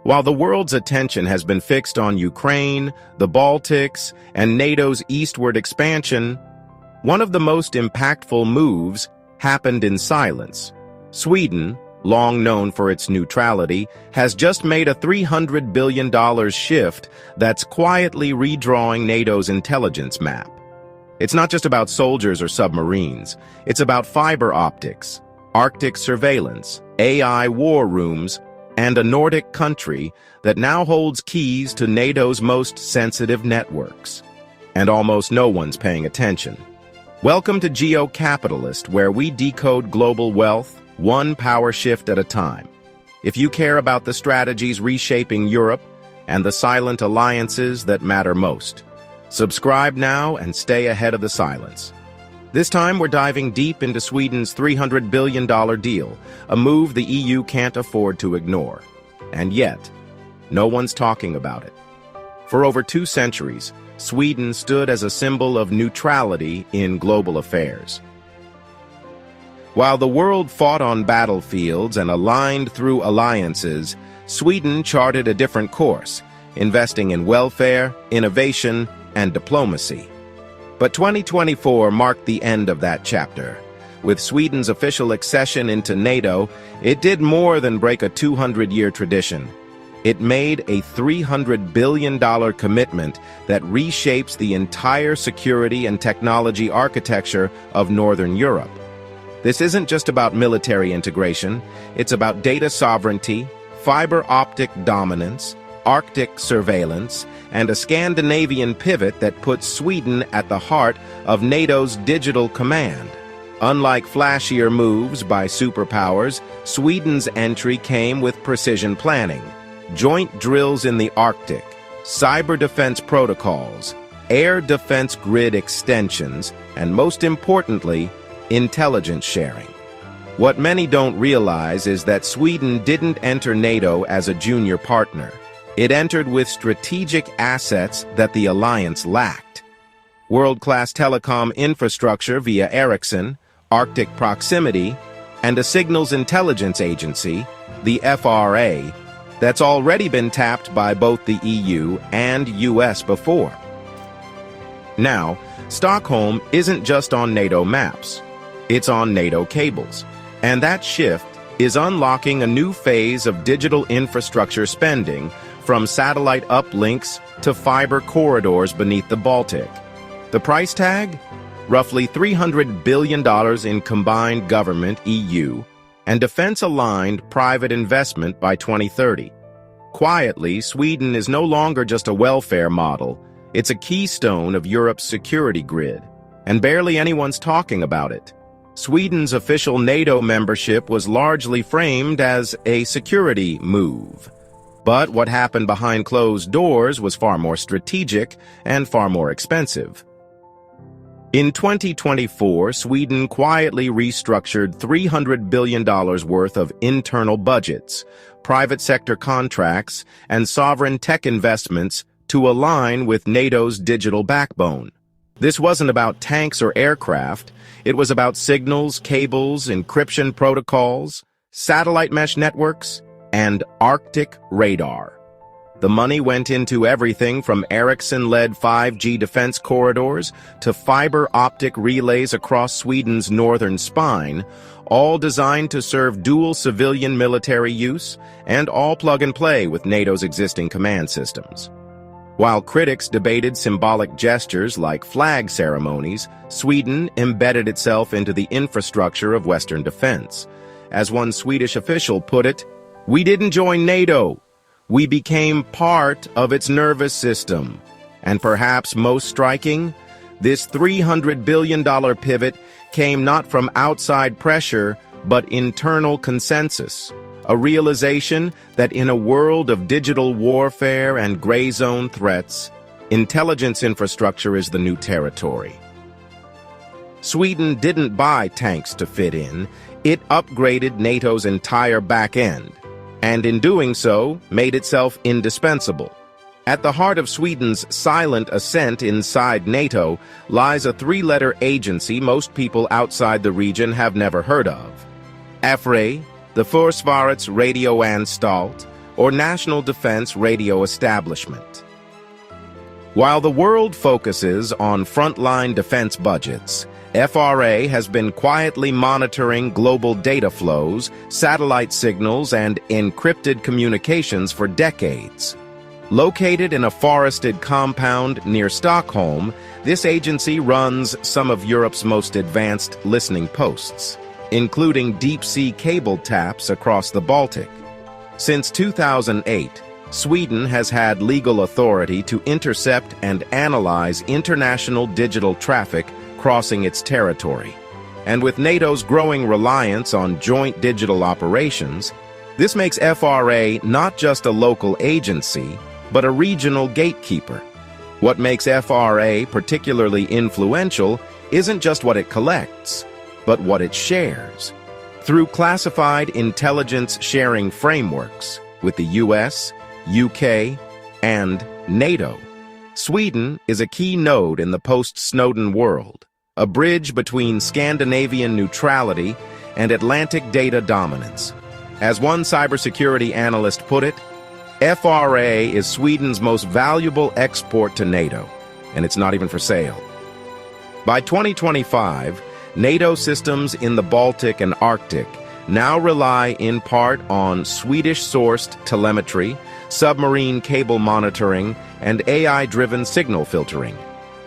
While the world's attention has been fixed on Ukraine, the Baltics, and NATO's eastward expansion, one of the most impactful moves happened in silence. Sweden, long known for its neutrality, has just made a $300 billion shift that's quietly redrawing NATO's intelligence map. It's not just about soldiers or submarines. It's about fiber optics, Arctic surveillance, AI war rooms, and a Nordic country that now holds keys to NATO's most sensitive networks. And almost no one's paying attention. Welcome to Geo Capitalist, where we decode global wealth, one power shift at a time. If you care about the strategies reshaping Europe and the silent alliances that matter most, subscribe now and stay ahead of the silence. This time we're diving deep into Sweden's $300 billion deal, a move the EU can't afford to ignore. And yet, no one's talking about it. For over 2 centuries, Sweden stood as a symbol of neutrality in global affairs. While the world fought on battlefields and aligned through alliances, Sweden charted a different course, investing in welfare, innovation, and diplomacy. But 2024 marked the end of that chapter. With Sweden's official accession into NATO, it did more than break a 200-year tradition. It made a $300 billion commitment that reshapes the entire security and technology architecture of Northern Europe. This isn't just about military integration, it's about data sovereignty, fiber optic dominance, Arctic surveillance, and a Scandinavian pivot that puts Sweden at the heart of NATO's digital command. Unlike flashier moves by superpowers, Sweden's entry came with precision planning, joint drills in the Arctic, cyber defense protocols, air defense grid extensions, and most importantly, intelligence sharing. What many don't realize is that Sweden didn't enter NATO as a junior partner. It entered with strategic assets that the alliance lacked. World-class telecom infrastructure via Ericsson, Arctic proximity, and a signals intelligence agency, the FRA, that's already been tapped by both the EU and US before. Now, Stockholm isn't just on NATO maps. It's on NATO cables. And that shift is unlocking a new phase of digital infrastructure spending, from satellite uplinks to fiber corridors beneath the Baltic. The price tag? Roughly $300 billion in combined government, EU, and defense-aligned private investment by 2030. Quietly, Sweden is no longer just a welfare model. It's a keystone of Europe's security grid, and barely anyone's talking about it. Sweden's official NATO membership was largely framed as a security move. But what happened behind closed doors was far more strategic and far more expensive. In 2024, Sweden quietly restructured $300 billion worth of internal budgets, private sector contracts, and sovereign tech investments to align with NATO's digital backbone. This wasn't about tanks or aircraft. It was about signals, cables, encryption protocols, satellite mesh networks, and Arctic radar. The money went into everything from Ericsson-led 5G defense corridors to fiber optic relays across Sweden's northern spine, all designed to serve dual civilian military use and all plug-and-play with NATO's existing command systems. While critics debated symbolic gestures like flag ceremonies, Sweden embedded itself into the infrastructure of Western defense. As one Swedish official put it, "We didn't join NATO. We became part of its nervous system." And perhaps most striking, this $300 billion pivot came not from outside pressure, but internal consensus. A realization that in a world of digital warfare and gray zone threats, intelligence infrastructure is the new territory. Sweden didn't buy tanks to fit in. It upgraded NATO's entire back end, and in doing so, made itself indispensable. At the heart of Sweden's silent ascent inside NATO lies a 3-letter agency most people outside the region have never heard of. FRA, the Försvarets Radioanstalt, or national defense radio establishment. While the world focuses on frontline defense budgets, FRA has been quietly monitoring global data flows, satellite signals, and encrypted communications for decades. Located in a forested compound near Stockholm, this agency runs some of Europe's most advanced listening posts, including deep-sea cable taps across the Baltic. Since 2008, Sweden has had legal authority to intercept and analyze international digital traffic crossing its territory. And with NATO's growing reliance on joint digital operations, this makes FRA not just a local agency, but a regional gatekeeper. What makes FRA particularly influential isn't just what it collects, but what it shares. Through classified intelligence sharing frameworks with the US, UK, and NATO, Sweden is a key node in the post-Snowden world, a bridge between Scandinavian neutrality and Atlantic data dominance. As one cybersecurity analyst put it, FRA is Sweden's most valuable export to NATO, and it's not even for sale. By 2025, NATO systems in the Baltic and Arctic now rely in part on Swedish-sourced telemetry, submarine cable monitoring, and AI-driven signal filtering.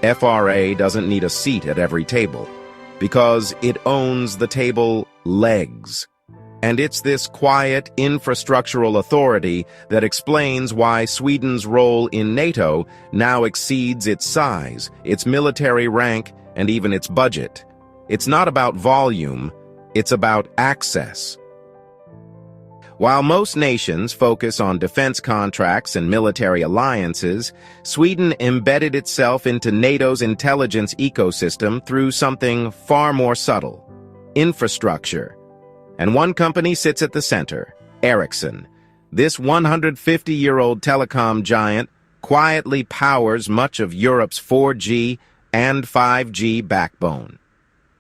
FRA doesn't need a seat at every table, because it owns the table legs. And it's this quiet, infrastructural authority that explains why Sweden's role in NATO now exceeds its size, its military rank, and even its budget. It's not about volume, it's about access. While most nations focus on defense contracts and military alliances, Sweden embedded itself into NATO's intelligence ecosystem through something far more subtle: infrastructure. And one company sits at the center: Ericsson. This 150-year-old telecom giant quietly powers much of Europe's 4G and 5G backbone.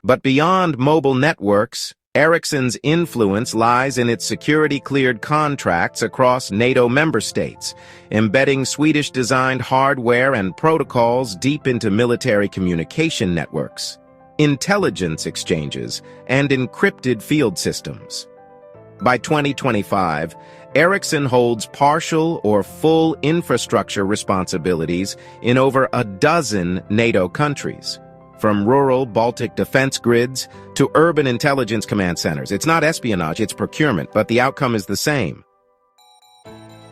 But beyond mobile networks, Ericsson's influence lies in its security-cleared contracts across NATO member states, embedding Swedish-designed hardware and protocols deep into military communication networks, intelligence exchanges, and encrypted field systems. By 2025, Ericsson holds partial or full infrastructure responsibilities in over a dozen NATO countries. From rural Baltic defense grids to urban intelligence command centers. It's not espionage, it's procurement, but the outcome is the same.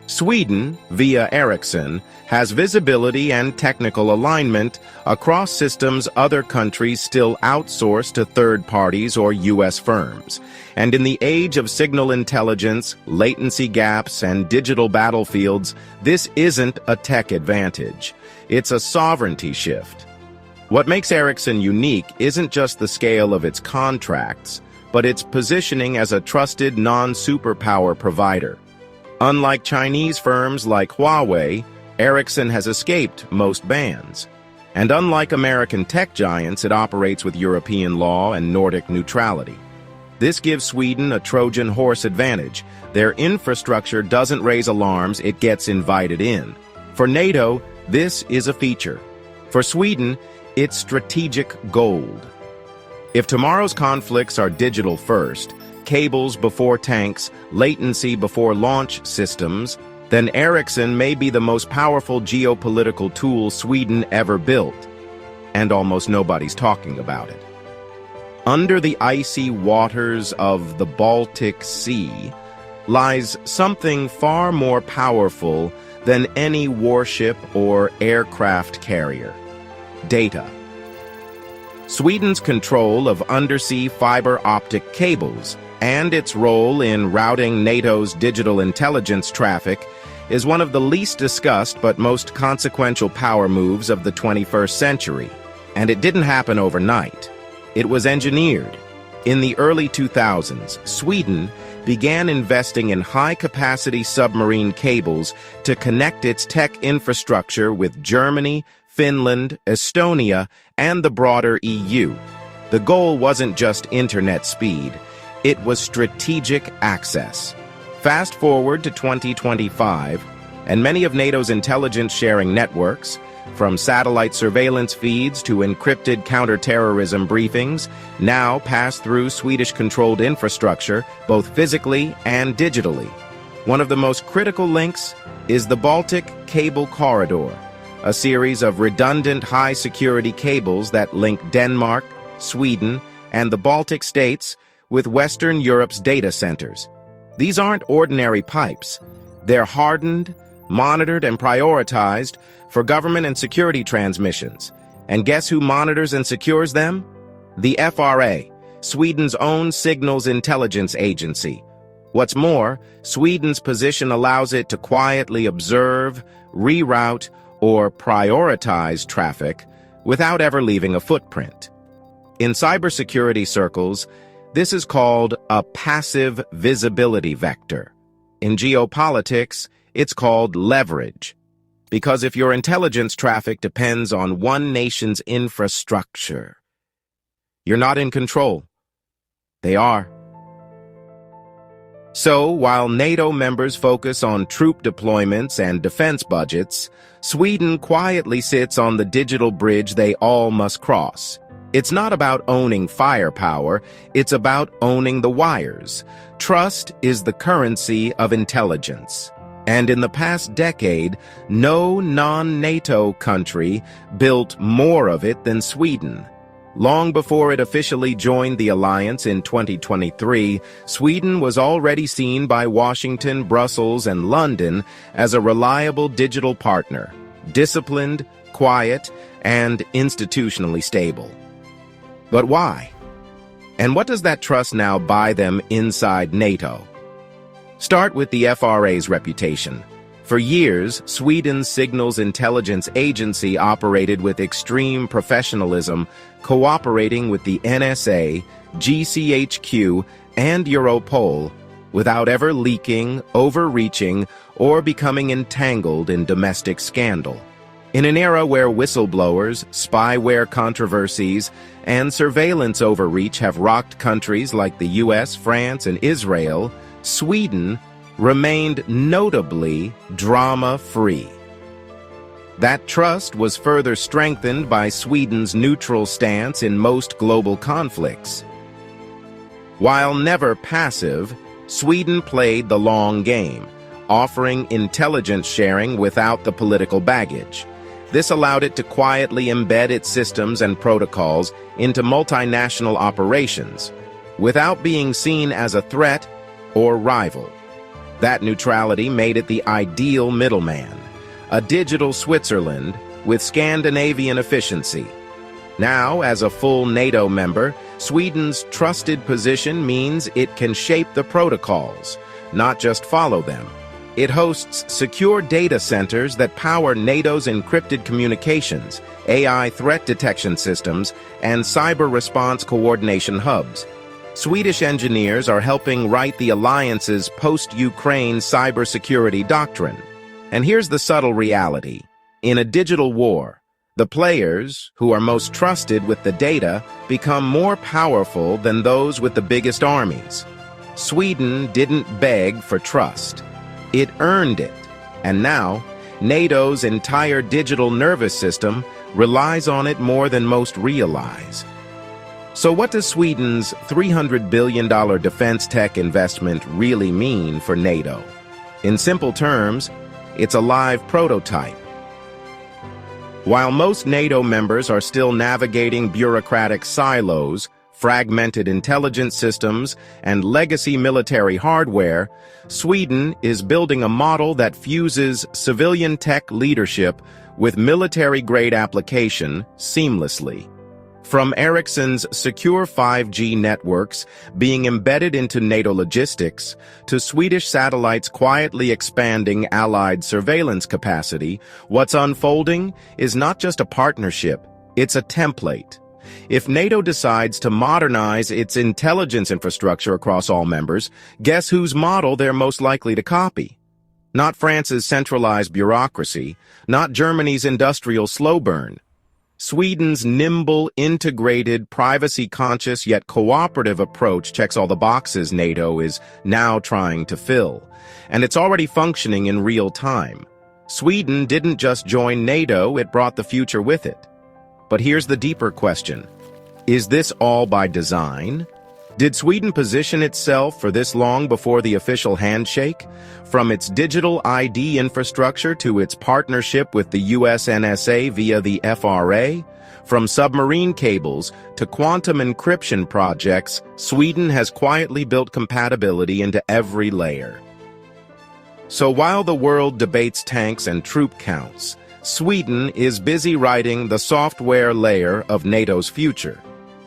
Sweden, via Ericsson, has visibility and technical alignment across systems other countries still outsource to third parties or US firms. And in the age of signal intelligence, latency gaps, and digital battlefields, this isn't a tech advantage. It's a sovereignty shift. What makes Ericsson unique isn't just the scale of its contracts, but its positioning as a trusted non-superpower provider. Unlike Chinese firms like Huawei, Ericsson has escaped most bans. And unlike American tech giants, it operates with European law and Nordic neutrality. This gives Sweden a Trojan horse advantage. Their infrastructure doesn't raise alarms, it gets invited in. For NATO, this is a feature. For Sweden, it's strategic gold. If tomorrow's conflicts are digital first, cables before tanks, latency before launch systems, then Ericsson may be the most powerful geopolitical tool Sweden ever built, and almost nobody's talking about it. Under the icy waters of the Baltic Sea lies something far more powerful than any warship or aircraft carrier: data. Sweden's control of undersea fiber optic cables and its role in routing NATO's digital intelligence traffic is one of the least discussed but most consequential power moves of the 21st century. And it didn't happen overnight. It was engineered. In the early 2000s, Sweden began investing in high-capacity submarine cables to connect its tech infrastructure with Germany, Finland, Estonia, and the broader EU. The goal wasn't just internet speed, it was strategic access. Fast forward to 2025, and many of NATO's intelligence-sharing networks, from satellite surveillance feeds to encrypted counter-terrorism briefings, now pass through Swedish-controlled infrastructure, both physically and digitally. One of the most critical links is the Baltic Cable Corridor, a series of redundant high-security cables that link Denmark, Sweden, and the Baltic states with Western Europe's data centers. These aren't ordinary pipes. They're hardened, monitored, and prioritized for government and security transmissions. And guess who monitors and secures them? The FRA, Sweden's own signals intelligence agency. What's more, Sweden's position allows it to quietly observe, reroute, or prioritize traffic without ever leaving a footprint. In cybersecurity circles, this is called a passive visibility vector. In geopolitics, it's called leverage. Because if your intelligence traffic depends on one nation's infrastructure, you're not in control. They are. So, while NATO members focus on troop deployments and defense budgets, Sweden quietly sits on the digital bridge they all must cross. It's not about owning firepower, it's about owning the wires. Trust is the currency of intelligence. And in the past decade, no non-NATO country built more of it than Sweden. Long before it officially joined the alliance in 2023, Sweden was already seen by Washington, Brussels, and London as a reliable digital partner, disciplined, quiet, and institutionally stable. But why? And what does that trust now buy them inside NATO? Start with the FRA's reputation. For years, Sweden's Signals Intelligence Agency operated with extreme professionalism, cooperating with the NSA, GCHQ, and Europol, without ever leaking, overreaching, or becoming entangled in domestic scandal. In an era where whistleblowers, spyware controversies, and surveillance overreach have rocked countries like the US, France, and Israel, Sweden remained notably drama-free. That trust was further strengthened by Sweden's neutral stance in most global conflicts. While never passive, Sweden played the long game, offering intelligence sharing without the political baggage. This allowed it to quietly embed its systems and protocols into multinational operations, without being seen as a threat or rival. That neutrality made it the ideal middleman, a digital Switzerland with Scandinavian efficiency. Now, as a full NATO member, Sweden's trusted position means it can shape the protocols, not just follow them. It hosts secure data centers that power NATO's encrypted communications, AI threat detection systems, and cyber response coordination hubs. Swedish engineers are helping write the alliance's post-Ukraine cybersecurity doctrine. And here's the subtle reality. In a digital war, the players, who are most trusted with the data, become more powerful than those with the biggest armies. Sweden didn't beg for trust. It earned it. And now, NATO's entire digital nervous system relies on it more than most realize. So what does Sweden's $300 billion defense tech investment really mean for NATO? In simple terms, it's a live prototype. While most NATO members are still navigating bureaucratic silos, fragmented intelligence systems, and legacy military hardware, Sweden is building a model that fuses civilian tech leadership with military-grade application seamlessly. From Ericsson's secure 5G networks being embedded into NATO logistics, to Swedish satellites quietly expanding Allied surveillance capacity, what's unfolding is not just a partnership, it's a template. If NATO decides to modernize its intelligence infrastructure across all members, guess whose model they're most likely to copy? Not France's centralized bureaucracy, not Germany's industrial slow burn. Sweden's nimble, integrated, privacy-conscious yet cooperative approach checks all the boxes NATO is now trying to fill, and it's already functioning in real time. Sweden didn't just join NATO, it brought the future with it. But here's the deeper question. Is this all by design? Did Sweden position itself for this long before the official handshake? From its digital ID infrastructure to its partnership with the US NSA via the FRA? From submarine cables to quantum encryption projects, Sweden has quietly built compatibility into every layer. So while the world debates tanks and troop counts, Sweden is busy writing the software layer of NATO's future.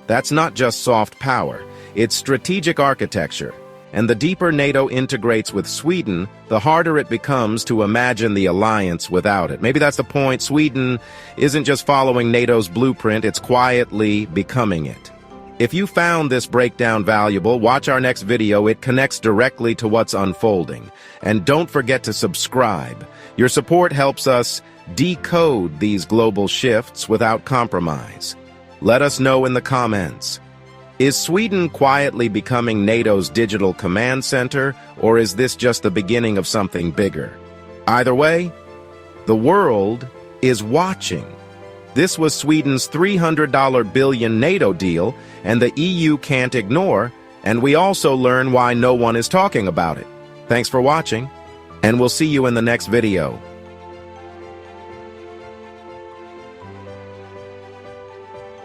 That's not just soft power. It's strategic architecture, and the deeper NATO integrates with Sweden, the harder it becomes to imagine the alliance without it. Maybe that's the point. Sweden isn't just following NATO's blueprint, it's quietly becoming it. If you found this breakdown valuable, watch our next video. It connects directly to what's unfolding. And don't forget to subscribe. Your support helps us decode these global shifts without compromise. Let us know in the comments. Is Sweden quietly becoming NATO's digital command center, or is this just the beginning of something bigger? Either way, the world is watching. This was Sweden's $300 billion NATO deal, and the EU can't ignore, and we also learn why no one is talking about it. Thanks for watching, and we'll see you in the next video.